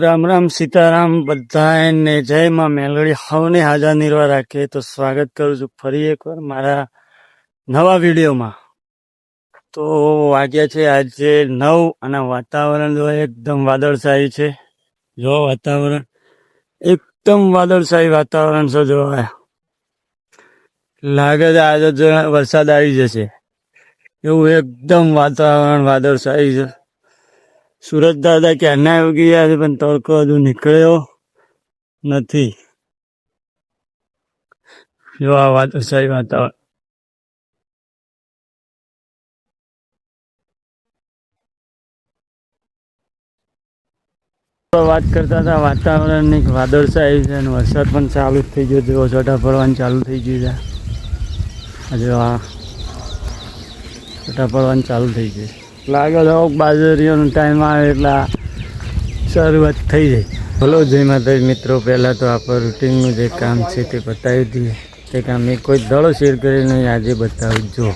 રામ રામ સીતારામ બધાને જય માં મેલડી હવને હાજર નિર્વા રાખે. તો સ્વાગત કરું છું ફરી એકવાર મારા નવા વિડીયોમાં. તો વાગ્યા છે આજે 9 અને વાતાવરણ જો એકદમ વાદળછાયું છે. જો વાતાવરણ એકદમ વાદળછાયું વાતાવરણ છે. જો લાગે છે આજે જો વરસાદ આવી જશે એવું એકદમ વાતાવરણ વાદળછાયું છે. સુરત દાદા ક્યારના આવી ગયા છે પણ તડકો હજુ નીકળ્યો નથી. જો આ વાદળછાયું વાતાવરણ વાત કરતા હતા વાતાવરણની વાદળછાયું છે અને વરસાદ પણ ચાલુ જ થઈ ગયો. જેવો છોટા પડવાનું ચાલુ થઈ ગયું છે. આજે આ છોટા પડવાનું ચાલુ થઈ ગયું લાગે છે. બાજરીઓનો ટાઈમ આવે એટલે શરૂઆત થઈ જાય. ભલો જય માતાજી મિત્રો. પહેલાં તો આપણે રૂટિનનું જે કામ છે તે બતાવી દઈએ. તે કામ મેં કોઈ દડો શેર કરીને આજે બતાવું. જો